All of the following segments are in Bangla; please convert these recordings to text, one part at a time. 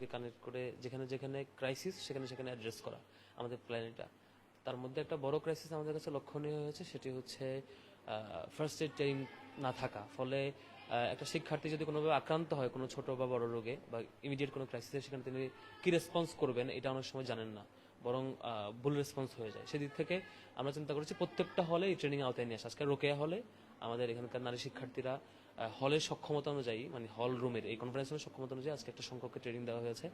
থেকে কানেক্ট করে যেখানে যেখানে ক্রাইসিস সেখানে সেখানে অ্যাড্রেস করা আমাদের প্ল্যান এটা। তার মধ্যে একটা বড় ক্রাইসিস আমাদের কাছে লক্ষণীয় হয়েছে, সেটি হচ্ছে ফার্স্ট এড ট্রেনিং না থাকা। ফলে একটা শিক্ষার্থী যদি কোনোভাবে আক্রান্ত হয় কোনো ছোট বা বড় রোগে বা ইমিডিয়েট কোনো ক্রাইসিসে, সেখানে তিনি কি রেসপন্স করবেন এটা অনেক সময় জানেন না, বরং ভুল রেসপন্স হয়ে যায়। সেদিক থেকে আমরা চিন্তা করেছি প্রত্যেকটা হলে এই ট্রেনিং আওতায় নিয়ে আসা। আজকে রোকেয়া হলে আমাদের এখানকার নারী শিক্ষার্থীরা হলের সক্ষমতা অনুযায়ী, মানে হল রুমের এই কনফারেন্স রুমের সক্ষমতা অনুযায়ী আজকে একটা সংখ্যককে ট্রেনিং দেওয়া হয়েছে।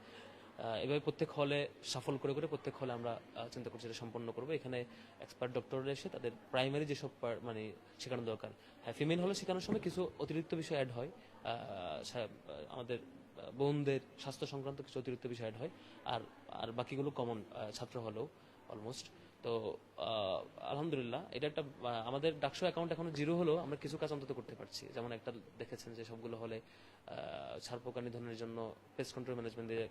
এভাবে প্রত্যেক হলে সাফল করে করে প্রত্যেক হলে আমরা চিন্তা করছি এটা সম্পন্ন করবো। এখানে এক্সপার্ট ডক্টররা এসে তাদের প্রাইমারি যেসব মানে শেখানো দরকার, হ্যাঁ ফিমেল হলে শেখানোর সময় কিছু অতিরিক্ত বিষয় অ্যাড হয়, আমাদের বোনদের স্বাস্থ্য সংক্রান্ত কিছু অতিরিক্ত বিষয় অ্যাড হয়, আর আর বাকিগুলো কমন ছাত্র হলেও অলমোস্ট। তো আলহামদুলিল্লাহ এটা একটা আমাদের ডাকসু অ্যাকাউন্ট এখনো জিরো হলেও আমরা কিছু কাজ অন্তত করতে পারছি। যেমন একটা দেখেছেন যে সবগুলো হলে ছারপোকা নিধনের জন্য পেস্ট কন্ট্রোল ম্যানেজমেন্টের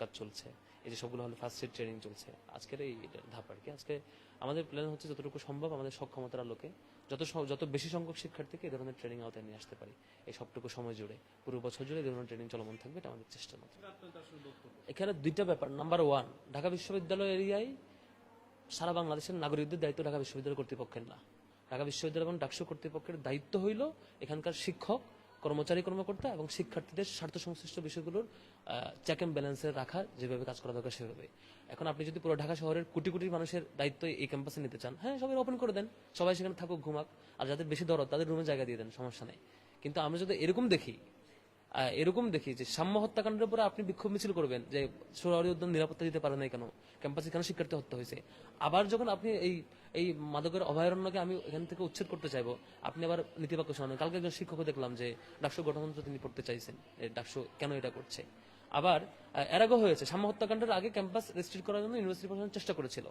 কাজ চলছে, এই যে সবগুলো হলে ফার্স্ট এড ট্রেনিং চলছে আজকের এই ধাপ আর কি। আজকে আমাদের প্ল্যান হচ্ছে যতটুকু সম্ভব আমাদের সক্ষমতার আলোকে যত বেশি সংখ্যক শিক্ষার্থীকে এই ধরনের ট্রেনিং আওতায় নিয়ে আসতে পারি এই সবটুকু সময় জুড়ে, পুরো বছর জুড়ে এই ধরনের ট্রেনিং চলমান থাকবে, এটা আমাদের চেষ্টা মাত্র। এখানে দুইটা ব্যাপার। নাম্বার ওয়ান, ঢাকা বিশ্ববিদ্যালয় এরিয়ায় সারা বাংলাদেশের নাগরিকদের দায়িত্ব ঢাকা বিশ্ববিদ্যালয় কর্তৃপক্ষের না। ঢাকা বিশ্ববিদ্যালয় এবং ডাকসু কর্তৃপক্ষের দায়িত্ব হইল এখানকার শিক্ষক, কর্মচারী, কর্মকর্তা এবং শিক্ষার্থীদের স্বার্থ সংশ্লিষ্ট বিষয়গুলোর চেক অ্যান্ড ব্যালেন্সে রাখা, যেভাবে কাজ করা দরকার সেভাবে। এখন আপনি যদি পুরো ঢাকা শহরের কোটি কোটি মানুষের দায়িত্ব এই ক্যাম্পাসে নিতে চান, হ্যাঁ সবাই ওপেন করে দেন, সবাই সেখানে থাকুক, ঘুমাক, আর যাদের বেশি দরদ তাদের রুমে জায়গা দিয়ে দেন, সমস্যা নেই। কিন্তু আমরা যদি এরকম দেখি যে সাম্য হত্যাকাণ্ডের উপরে আপনি বিক্ষোভ মিছিল করবেন যে সোহরাওয়ার্দী উদ্যান নিরাপত্তা দিতে পারে নাই কেন, ক্যাম্পাসে কেন শিক্ষার্থী হত্যা হয়েছে, আবার যখন আপনি এই মাদকের অভয়ারণ্যকে আমি এখান থেকে উচ্ছেদ করতে চাইবো, আপনি আবার নীতিবাক্য শোনান। কালকে একজন শিক্ষকও দেখলাম যে ডাকসু গঠনতন্ত্র তিনি পড়তে চাইছেন, ডাকসু কেন এটা করছে। আবার এর আগেও হয়েছে, সাম্য হত্যাকাণ্ডের আগে ক্যাম্পাস রেস্ট্রিক্ট করার জন্য ইউনিভার্সিটি প্রশাসন চেষ্টা করেছিল।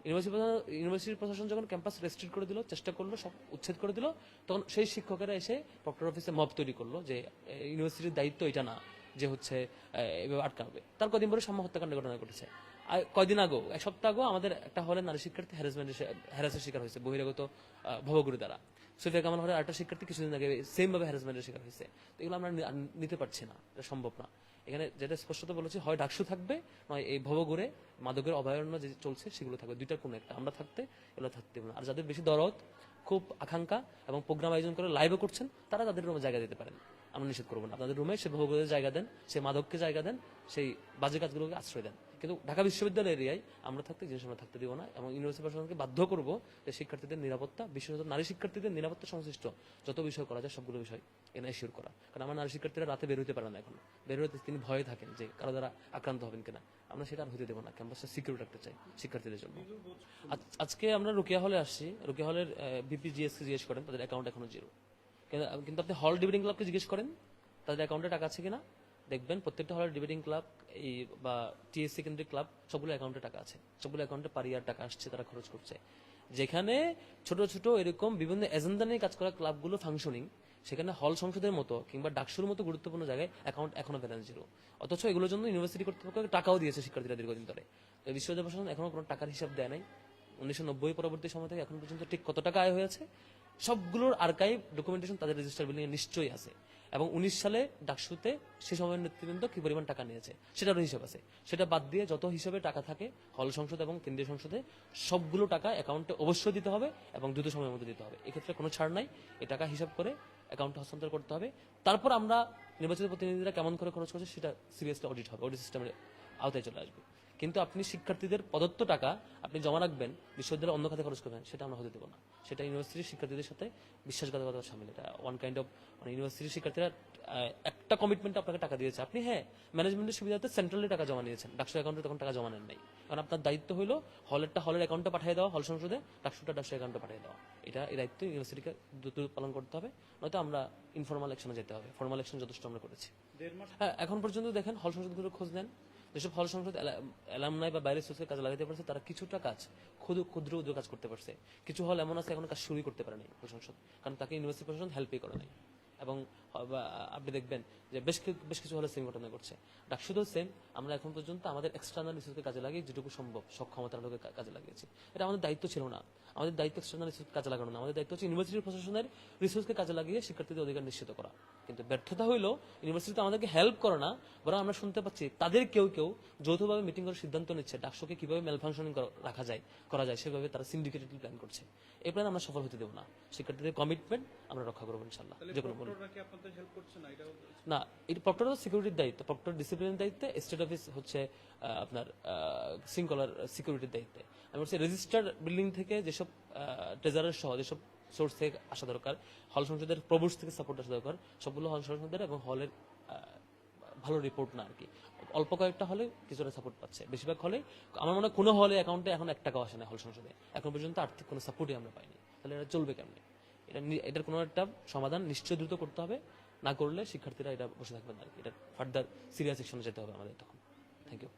ইউনিভার্সিটি প্রশাসন যখন ক্যাম্পাস রেস্ট্রিক্ট করে দিল, চেষ্টা করলো, সব উচ্ছেদ করে দিল, তখন সেই শিক্ষকেরা এসে প্রক্টর অফিসে মব তৈরি করলো যে ইউনিভার্সিটির দায়িত্ব এটা না যে হচ্ছে এভাবে আটকাবে। তার কদিন পরে সাম্য হত্যাকাণ্ড ঘটনা ঘটেছে। কয়দিন আগেও, এক সপ্তাহ আগেও আমাদের একটা হলে নারী শিক্ষার্থী হ্যারাসের শিকার হয়েছে বহিরাগত ভবগুরু দ্বারা। সুফিয়া কামাল হলের একটা শিক্ষার্থী কিছুদিন আগে সেম ভাবে হ্যারাসমেন্টের শিকার হয়েছে। তো এগুলো আমরা নিতে পারছি না, এটা সম্ভব না। এখানে যেটা স্পষ্টত বলেছি, হয় ডাকসু থাকবে, নয় এই ভবঘুরে মাদকের অভয়ারণ্য যে চলছে সেগুলো থাকবে, দুইটার কোনো একটা। আমরা থাকতে এগুলো থাকতে দেবো না। আর যাদের বেশি দরদ, খুব আকাঙ্ক্ষা এবং প্রোগ্রাম আয়োজন করে লাইভও করছেন, তারা তাদের রুমে জায়গা দিতে পারেন, আমরা নিষেধ করবো না। আপনাদের রুমে সে ভবঘুরে জায়গা দেন, সেই মাদককে জায়গা দেন, সেই বাজে কাজগুলোকে আশ্রয় দেন। কিন্তু ঢাকা বিশ্ববিদ্যালয় এরিয়ায় আমরা থাকতে জিনিস আমরা থাকতে দিব না, এবং ইউনিভার্সিটি প্রশাসনকে বাধ্য করবো যে শিক্ষার্থীদের নিরাপত্তা, বিশেষত নারী শিক্ষার্থীদের নিরাপত্তা সংশ্লিষ্ট যত বিষয় করা যায় সবগুলো বিষয় এনশিওর করা। কারণ আমার নারী শিক্ষার্থীরা রাতে বের হতে পারে না, এখন বের হতে তিনি ভয়ে থাকেন যে কারো দ্বারা আক্রান্ত হবেন কিনা। আমরা সেটা আর হতে দেবো না, ক্যাম্পাসটা সিকিউর রাখতে চাই শিক্ষার্থীদের জন্য। আজকে আমরা রোকেয়া হলে আসছি, রোকেয়া হলের বিপিজিএসকে জিজ্ঞেস করেন, তাদের অ্যাকাউন্ট এখনো জিরো। কিন্তু আপনি হল ডিবেটিং ক্লাবকে জিজ্ঞেস করেন তাদের অ্যাকাউন্টে টাকা আছে কিনা, দেখবেন প্রত্যেকটা হলের ডিবেটিং ক্লাব এই বা টিএসসি কেন্দ্রিক ক্লাব সবগুলো অ্যাকাউন্টে টাকা আছে, সবগুলো অ্যাকাউন্টে পারিয়ার টাকা আসছে, তারা খরচ করছে। যেখানে ছোট ছোট এরকম বিভিন্ন এজেন্ডা নিয়ে কাজ করা ক্লাবগুলো ফাংশনিং, সেখানে হল সংসদের মতো কিংবা ডাকসুর মতো গুরুত্বপূর্ণ জায়গায় অ্যাকাউন্ট এখনো ব্যালেন্স জিরো। অথচ এগুলোর জন্য ইউনিভার্সিটি কর্তৃপক্ষ টাকাও দিয়েছে শিক্ষার্থীরা দীর্ঘদিন ধরে। বিশ্ববিদ্যালয় প্রশাসন এখনো কোনো টাকার হিসাব দেয় নাই। 1990 পরবর্তী সময় থেকে এখন পর্যন্ত ঠিক কত টাকা আয় হয়েছে সবগুলোর আর্কাইভ ডকুমেন্টেশন তাদের রেজিস্টার বিলিং এ নিশ্চয়ই আছে, এবং 19 সালে ডাকসুতে সে সময়ের নেতৃবৃন্দ কি পরিমাণ টাকা নিয়েছে সেটারও হিসাব আছে। সেটা বাদ দিয়ে যত হিসাবে টাকা থাকে হল সংসদ এবং কেন্দ্রীয় সংসদে সবগুলো টাকা অ্যাকাউন্টে অবশ্যই দিতে হবে এবং দ্রুত সময়ের মধ্যে দিতে হবে। এক্ষেত্রে কোনো ছাড় নাই, এই টাকা হিসাব করে অ্যাকাউন্টে হস্তান্তর করতে হবে। তারপর আমরা নির্বাচিত প্রতিনিধিরা কেমন করে খরচ করছে সেটা সিরিয়াসলি অডিট হবে, অডিট সিস্টেমের আওতায় চলে আসবে। কিন্তু আপনি শিক্ষার্থীদের প্রদত্ত টাকা আপনি জমা রাখবেন, বিশ্ববিদ্যালয়ের অন্য খাতে খরচ করবেন, সেটা আমরা হতে দেবো না। সেটা ইউনিভার্সিটির শিক্ষার্থীদের সাথে বিশ্বাসঘাতকতার সামিল। এটা ওয়ান কাইন্ড অফ, মানে ইউনিভার্সিটির শিক্ষার্থীরা একটা কমিটমেন্ট আপনাকে টাকা দিয়েছে, আপনি হ্যাঁ ম্যানেজমেন্টের সুবিধাতে সেন্ট্রালি টাকা জমা নিয়েছেন, ডাকসু অ্যাকাউন্টে তখন টাকা জমা নেন নাই। কারণ আপনার দায়িত্ব হলো হলেরটা হলের অ্যাকাউন্টে পাঠিয়ে দেওয়া, হল সংসদে, ডাকসুটা ডাকসু অ্যাকাউন্টে পাঠিয়ে দেওয়া। এটা এই দায়িত্ব ইউনিভার্সিটিকে দ্রুত পালন করতে হবে, নয়তো আমরা ইনফরমাল অ্যাকশনে যেতে হবে। ফর্মাল অ্যাকশন যথেষ্ট আমরা করেছি। হ্যাঁ, এখন পর্যন্ত দেখেন হল সংসদগুলো খোঁজ নেন, যেসব হল সংসদ অ্যালামনাই বা বাইরের সোর্সের কাজে লাগাতে পারছে তারা কিছুটা কাজ ক্ষুদ্র উদ্যোগ কাজ করতে পারছে। কিছু হল এমন আছে এখন কাজ শুরুই করতে পারে নাই হল সংসদ, কারণ তাকে ইউনিভার্সিটি প্রশাসন হেল্পই করে নাই। এবং বা আপনি দেখবেন যে বেশ কিছু হলে সেম ঘটনা ঘটছে। ডাকসুতেও সেম, আমরা এখন পর্যন্ত আমাদের এক্সটার্নাল রিসোর্সকে কাজে লাগিয়ে যেটুকু সম্ভব সক্ষমতার লোকে কাজে লাগিয়েছি। এটা আমাদের দায়িত্ব ছিল না, আমাদের দায়িত্ব এক্সটার্নাল রিসোর্স কাজে লাগানো না, আমাদের দায়িত্ব হচ্ছে ইউনিভার্সিটি প্রশাসনের রিসোর্সকে কাজে লাগিয়ে শিক্ষার্থীদের অধিকার নিশ্চিত করা। কিন্তু ব্যর্থতা হইলো ইউনিভার্সিটি আমাদেরকে হেল্প করে না, বরং আমরা শুনতে পাচ্ছি তাদের কেউ যৌথভাবে মিটিং করার সিদ্ধান্ত নিচ্ছে ডাকসুকে কিভাবে মেলফাংশনিং করা যায় সেভাবে তারা সিন্ডিকেটেড প্ল্যান করছে। এই প্ল্যান আমরা সফল হতে দেবো না। শিক্ষার্থীদের কমিটমেন্ট আমরা রক্ষা করবো ইনশাল্লাহ। যে কোনো মূল্যে না, এটা প্রক্টর সিকিউরিটির দায়িত্ব, প্রক্টর ডিসিপ্লিনের দায়িত্বে, স্টেট অফিস হচ্ছে আপনার শৃঙ্খলার সিকিউরিটির দায়িত্বে। আমি বলছি রেজিস্টার বিল্ডিং থেকে যেসব ট্রেজারের সহ যেসব সোর্স থেকে আসা দরকার, হল সংসদের প্রবোস থেকে সাপোর্ট আসা দরকার, সবগুলো হল সংসদের এবং হলের ভালো রিপোর্ট না আর কি। অল্প কয়েকটা হলে কিছুটা সাপোর্ট পাচ্ছে, বেশিরভাগ হলে আমার মনে হয় কোনো হলে অ্যাকাউন্টে এখন 1 টাকাও আসে না হল সংসদে, এখন পর্যন্ত আর্থিক কোনো সাপোর্টই আমরা পাইনি। তাহলে এটা চলবে কেমনে? এটার কোনো একটা সমাধান নিশ্চয় দ্রুত করতে হবে, না করলে শিক্ষার্থীরা এটা বসে থাকবে না আর কি। এটা ফার্দার সিরিয়াস সেকশনে যেতে হবে আমাদের তখন। Thank you.